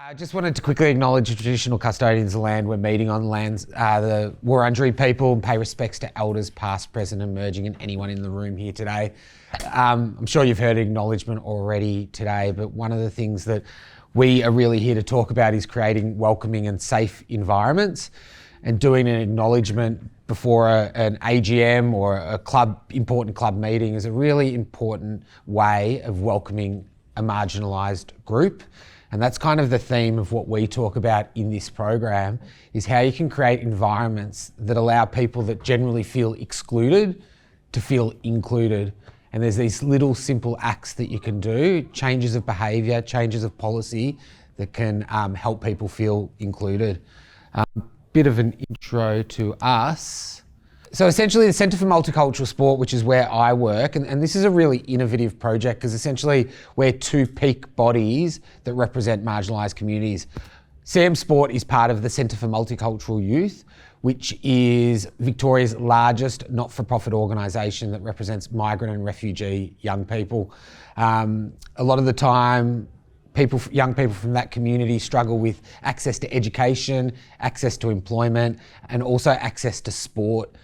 I just wanted to quickly acknowledge the traditional custodians of the land we're meeting on, lands, the Wurundjeri people, and pay respects to elders past, present, emerging, and anyone in the room here today. I'm sure you've heard acknowledgement already today, but one of the things that we are really here to talk about is creating welcoming and safe environments, and doing an acknowledgement before an AGM or important club meeting is a really important way of welcoming a marginalised group. And that's kind of the theme of what we talk about in this program, is how you can create environments that allow people that generally feel excluded to feel included. And there's these little simple acts that you can do, changes of behaviour, changes of policy that can help people feel included. Bit of an intro to us. So essentially the Centre for Multicultural Sport, which is where I work, and this is a really innovative project because essentially we're two peak bodies that represent marginalised communities. CM Sport is part of the Centre for Multicultural Youth, which is Victoria's largest not-for-profit organisation that represents migrant and refugee young people. A lot of the time, young people from that community struggle with access to education, access to employment, and also access to sport.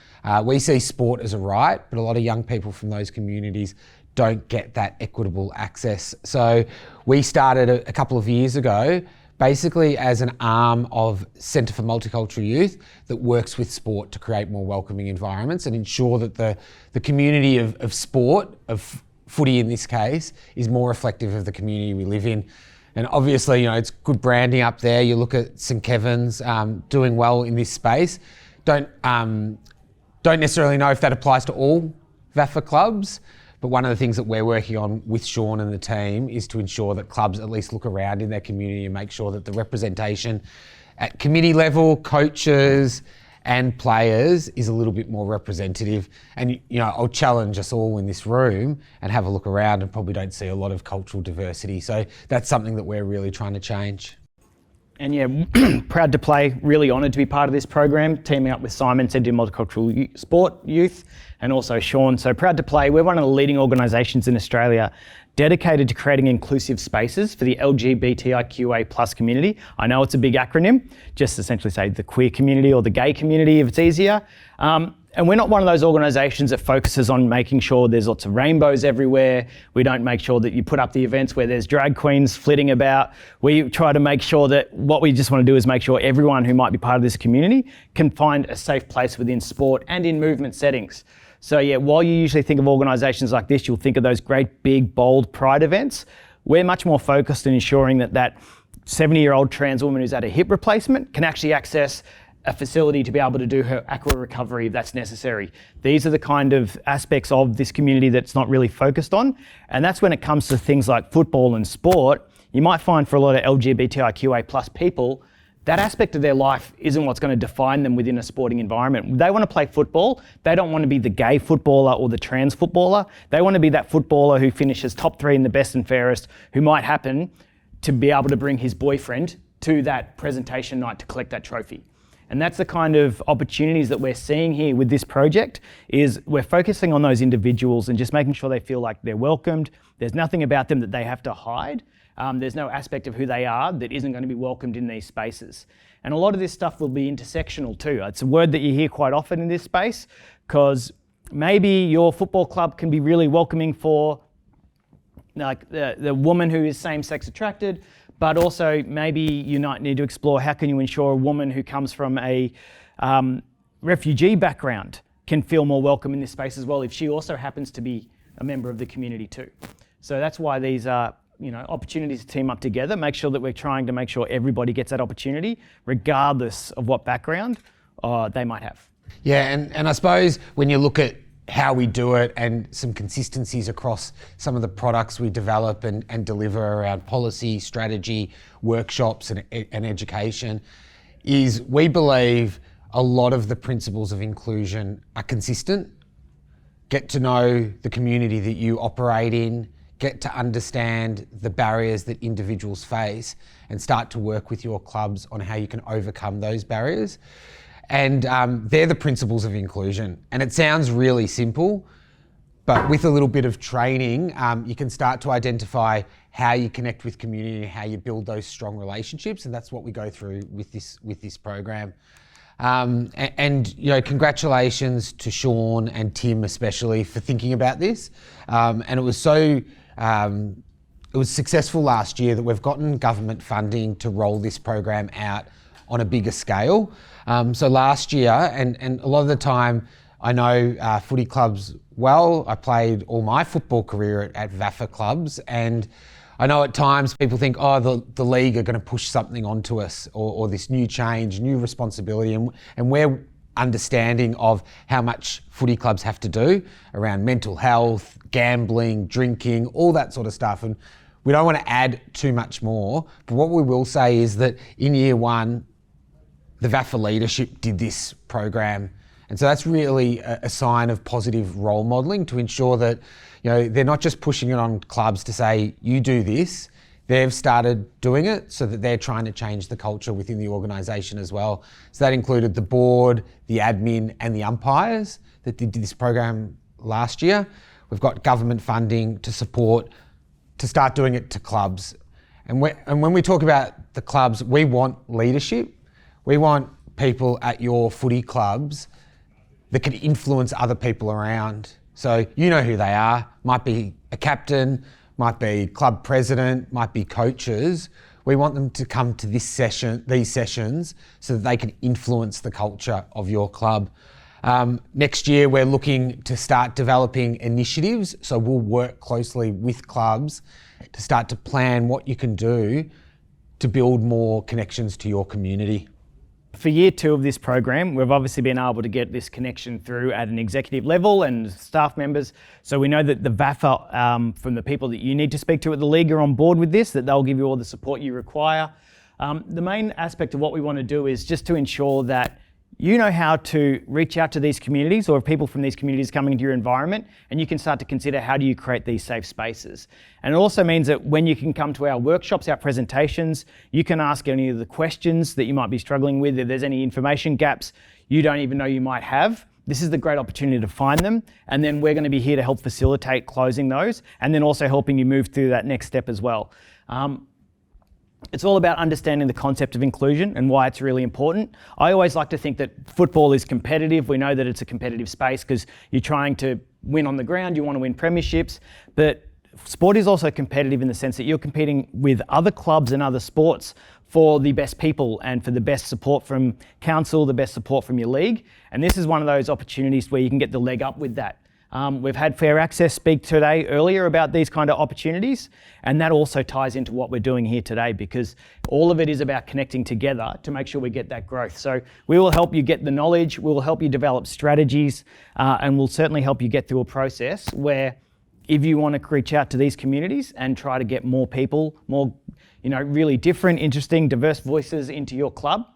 We see sport as a right, but a lot of young people from those communities don't get that equitable access. So we started a couple of years ago, basically as an arm of Centre for Multicultural Youth that works with sport to create more welcoming environments and ensure that the community of sport, of footy in this case, is more reflective of the community we live in. And obviously, it's good branding up there. You look at St Kevin's doing well in this space. Don't necessarily know if that applies to all VAFA clubs, but one of the things that we're working on with Sean and the team is to ensure that clubs at least look around in their community and make sure that the representation at committee level, coaches and players is a little bit more representative. And I'll challenge us all in this room and have a look around and probably don't see a lot of cultural diversity. So that's something that we're really trying to change. And yeah, proud to play, really honoured to be part of this program, teaming up with Simon, Centre for Multicultural Sport Youth, and also Sean. So proud to play. We're one of the leading organisations in Australia dedicated to creating inclusive spaces for the LGBTIQA plus community. I know it's a big acronym, just essentially say the queer community or the gay community if it's easier. And we're not one of those organisations that focuses on making sure there's lots of rainbows everywhere. We don't make sure that you put up the events where there's drag queens flitting about. We try to make sure that what we just want to do is make sure everyone who might be part of this community can find a safe place within sport and in movement settings. So yeah, while you usually think of organisations like this, you'll think of those great big bold pride events. We're much more focused on ensuring that 70-year-old trans woman who's had a hip replacement can actually access a facility to be able to do her aqua recovery if that's necessary. These are the kind of aspects of this community that's not really focused on. And that's when it comes to things like football and sport. You might find for a lot of LGBTIQA plus people, that aspect of their life isn't what's going to define them within a sporting environment. They want to play football. They don't want to be the gay footballer or the trans footballer. They want to be that footballer who finishes top 3 in the best and fairest, who might happen to be able to bring his boyfriend to that presentation night to collect that trophy. And that's the kind of opportunities that we're seeing here with this project, is we're focusing on those individuals and just making sure they feel like they're welcomed. There's nothing about them that they have to hide. There's no aspect of who they are that isn't going to be welcomed in these spaces. And a lot of this stuff will be intersectional too. It's a word that you hear quite often in this space, because maybe your football club can be really welcoming for like the woman who is same-sex attracted, but also maybe you might need to explore how can you ensure a woman who comes from a refugee background can feel more welcome in this space as well if she also happens to be a member of the community too. So that's why these are opportunities to team up together, make sure that we're trying to make sure everybody gets that opportunity regardless of what background they might have. Yeah, and I suppose when you look at how we do it and some consistencies across some of the products we develop and deliver around policy, strategy, workshops and education, is we believe a lot of the principles of inclusion are consistent. Get to know the community that you operate in, get to understand the barriers that individuals face and start to work with your clubs on how you can overcome those barriers. And they're the principles of inclusion. And it sounds really simple, But with a little bit of training, you can start to identify how you connect with community and how you build those strong relationships, and that's what we go through with this program. And you know, congratulations to Sean and Tim especially for thinking about this. And it was successful last year that we've gotten government funding to roll this program out on a bigger scale. So last year, and a lot of the time, I know footy clubs well. I played all my football career at VAFA clubs, and I know at times people think, oh, the league are going to push something onto us, or this new change, new responsibility, and we're understanding of how much footy clubs have to do around mental health, gambling, drinking, all that sort of stuff. And we don't want to add too much more, but what we will say is that in year one, the VAFA leadership did this program. And so that's really a sign of positive role modelling to ensure that, you know, they're not just pushing it on clubs to say, you do this. They've started doing it so that they're trying to change the culture within the organisation as well. So that included the board, the admin and the umpires that did this program last year. We've got government funding to support, to start doing it to clubs. And when we talk about the clubs, we want leadership. We want people at your footy clubs that can influence other people around. So you know who they are. Might be a captain, might be club president, might be coaches. We want them to come to these sessions so that they can influence the culture of your club. Next year, we're looking to start developing initiatives. So we'll work closely with clubs to start to plan what you can do to build more connections to your community. For year two of this program, we've obviously been able to get this connection through at an executive level and staff members. So we know that the VAFA, from the people that you need to speak to at the league, are on board with this, that they'll give you all the support you require. The main aspect of what we want to do is just to ensure that you know how to reach out to these communities, or people from these communities coming into your environment, and you can start to consider how do you create these safe spaces. And it also means that when you can come to our workshops, our presentations, you can ask any of the questions that you might be struggling with. If there's any information gaps you don't even know you might have, this is the great opportunity to find them. And then we're going to be here to help facilitate closing those, and then also helping you move through that next step as well. It's all about understanding the concept of inclusion and why it's really important. I always like to think that football is competitive. We know that it's a competitive space because you're trying to win on the ground, you want to win premierships, but sport is also competitive in the sense that you're competing with other clubs and other sports for the best people and for the best support from council, the best support from your league. And this is one of those opportunities where you can get the leg up with that. We've had Fair Access speak today earlier about these kind of opportunities, and that also ties into what we're doing here today, because all of it is about connecting together to make sure we get that growth. So we will help you get the knowledge, we'll help you develop strategies, and we'll certainly help you get through a process where if you want to reach out to these communities and try to get more people, more, you know, really different, interesting, diverse voices into your club,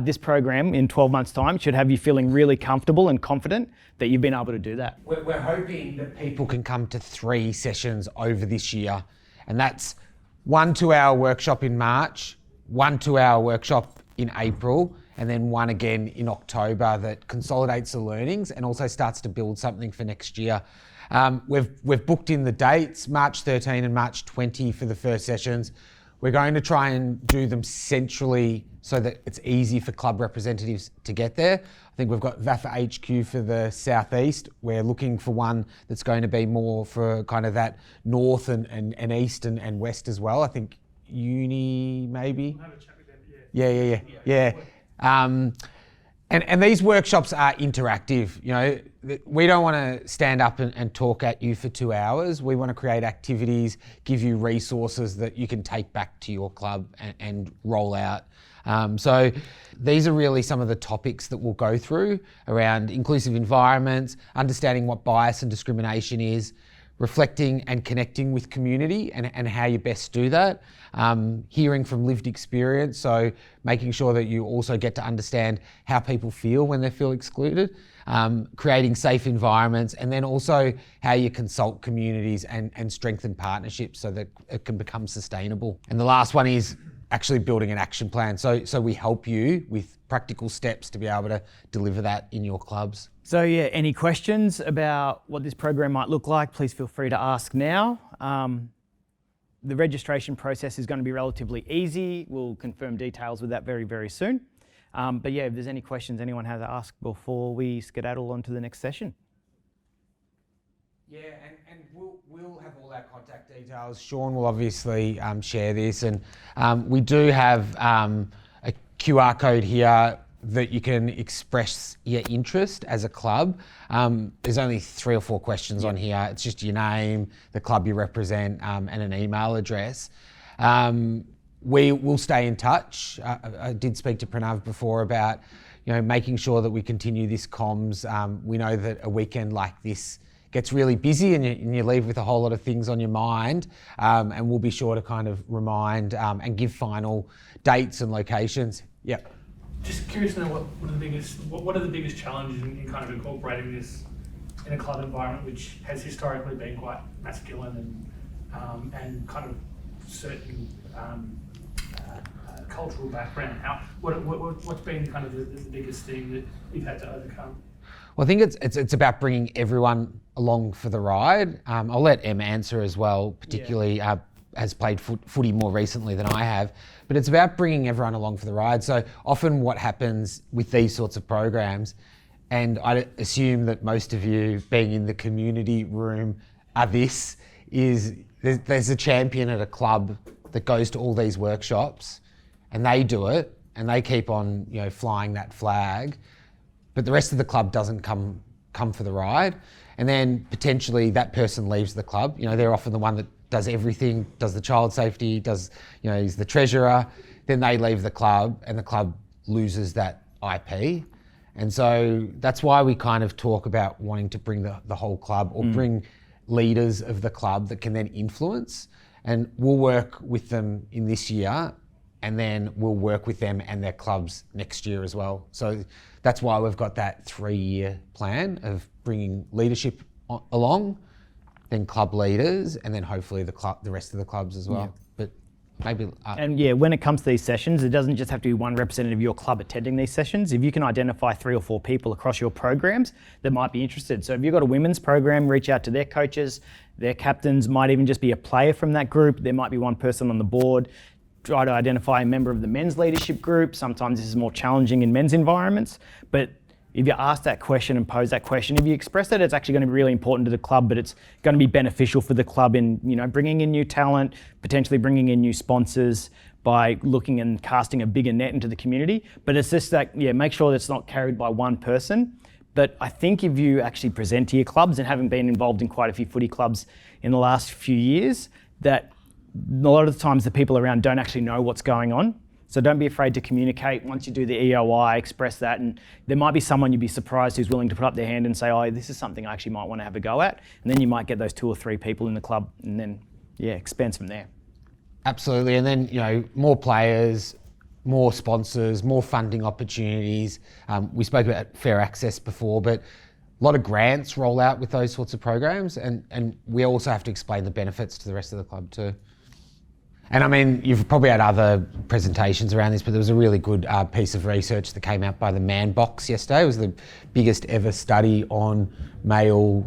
this program in 12 months' time should have you feeling really comfortable and confident that you've been able to do that. We're hoping that people can come to 3 sessions over this year, and that's 1 2-hour workshop in March, 1 2-hour workshop in April, and then 1 again in October that consolidates the learnings and also starts to build something for next year. We've booked in the dates, March 13 and March 20 for the first sessions. We're going to try and do them centrally so that it's easy for club representatives to get there. I think we've got VAFA HQ for the southeast. We're looking for one that's going to be more for kind of that north and east and west as well. I think uni maybe. We'll have a chat with them, Yeah. And these workshops are interactive. You know, we don't want to stand up and talk at you for 2 hours. We want to create activities, give you resources that you can take back to your club and roll out. So these are really some of the topics that we'll go through around inclusive environments, understanding what bias and discrimination is, reflecting and connecting with community and how you best do that, hearing from lived experience, so making sure that you also get to understand how people feel when they feel excluded, creating safe environments, and then also how you consult communities and strengthen partnerships so that it can become sustainable. And the last one is actually building an action plan. So we help you with practical steps to be able to deliver that in your clubs. So yeah, any questions about what this program might look like, please feel free to ask now. The registration process is going to be relatively easy. We'll confirm details with that very, very soon. But yeah, if there's any questions anyone has to ask before we skedaddle on to the next session. Yeah, and we'll have all our contact details. Sean will obviously share this, and we do have a QR code here that you can express your interest as a club. There's only 3 or 4 questions on here. It's just your name, the club you represent, and an email address. We will stay in touch. I did speak to Pranav before about, making sure that we continue this comms. We know that a weekend like this gets really busy and you leave with a whole lot of things on your mind, and we'll be sure to kind of remind and give final dates and locations. Yep. Just curious to know what are the biggest challenges in kind of incorporating this in a club environment which has historically been quite masculine and kind of certain cultural background. What's been kind of the biggest thing that you've had to overcome? Well, I think it's about bringing everyone along for the ride. I'll let Em answer as well, particularly has played footy more recently than I have, but it's about bringing everyone along for the ride. So often what happens with these sorts of programs, and I assume that most of you being in the community room are this, is there's a champion at a club that goes to all these workshops and they do it and they keep on flying that flag, but the rest of the club doesn't come for the ride. And then potentially that person leaves the club. They're often the one that does everything, does the child safety, he's the treasurer. Then they leave the club and the club loses that IP. And so that's why we kind of talk about wanting to bring the whole club or bring leaders of the club that can then influence. And we'll work with them in this year, and then we'll work with them and their clubs next year as well. So that's why we've got that 3-year plan of bringing leadership along, then club leaders, and then hopefully the rest of the clubs as well. Yeah. But maybe. And yeah, when it comes to these sessions, it doesn't just have to be one representative of your club attending these sessions. If you can identify 3 or 4 people across your programs that might be interested. So if you've got a women's program, reach out to their coaches, their captains, might even just be a player from that group. There might be one person on the board. Try to identify a member of the men's leadership group. Sometimes this is more challenging in men's environments, but if you ask that question and pose that question, if you express that it's actually going to be really important to the club, but it's going to be beneficial for the club in, bringing in new talent, potentially bringing in new sponsors by looking and casting a bigger net into the community. But it's just that, make sure that it's not carried by one person. But I think if you actually present to your clubs, and having been involved in quite a few footy clubs in the last few years, that a lot of the times the people around don't actually know what's going on. So don't be afraid to communicate. Once you do the EOI, express that, and there might be someone you'd be surprised who's willing to put up their hand and say, oh, this is something I actually might want to have a go at. And then you might get those 2 or 3 people in the club, and then, expands from there. Absolutely, and then, more players, more sponsors, more funding opportunities. We spoke about fair access before, but a lot of grants roll out with those sorts of programs, and we also have to explain the benefits to the rest of the club too. And I mean, you've probably had other presentations around this, but there was a really good piece of research that came out by the Man Box yesterday. It was the biggest ever study on male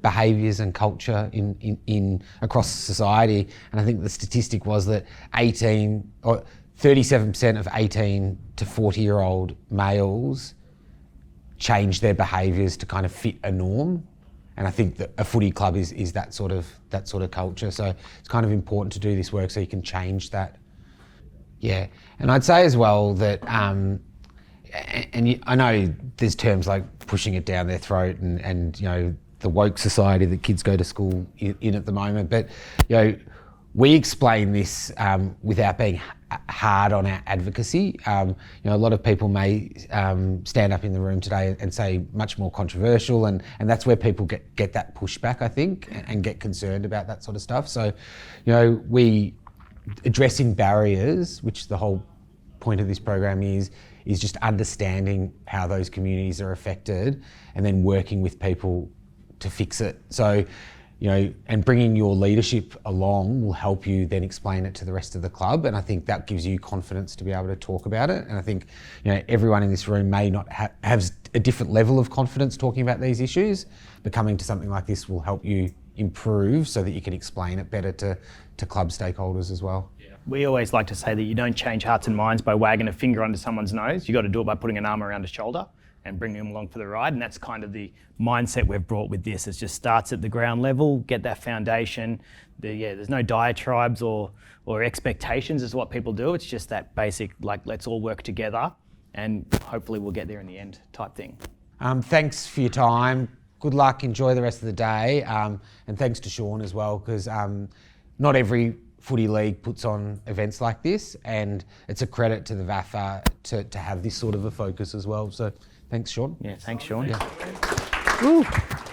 behaviours and culture in across society. And I think the statistic was that 37% of 18 to 40-year-old males change their behaviours to kind of fit a norm. And I think that a footy club is that sort of culture. So it's kind of important to do this work so you can change that. Yeah, and I'd say as well that, I know there's terms like pushing it down their throat and the woke society that kids go to school in at the moment, but we explain this without being hard on our advocacy. A lot of people may stand up in the room today and say much more controversial, and that's where people get that pushback, I think, and get concerned about that sort of stuff. So, we addressing barriers, which the whole point of this program is just understanding how those communities are affected and then working with people to fix it. So, and bringing your leadership along will help you then explain it to the rest of the club. And I think that gives you confidence to be able to talk about it. And I think, everyone in this room may not have a different level of confidence talking about these issues, but coming to something like this will help you improve so that you can explain it better to club stakeholders as well. We always like to say that you don't change hearts and minds by wagging a finger under someone's nose. You've got to do it by putting an arm around a shoulder and bringing them along for the ride. And that's kind of the mindset we've brought with this. It just starts at the ground level, get that foundation. There's no diatribes or expectations is what people do. It's just that basic, like, let's all work together and hopefully we'll get there in the end type thing. Thanks for your time. Good luck, enjoy the rest of the day. And thanks to Sean as well, because not every footy league puts on events like this, and it's a credit to the VAFA to have this sort of a focus as well. So thanks, Sean. Yeah, thanks, Sean. Yeah.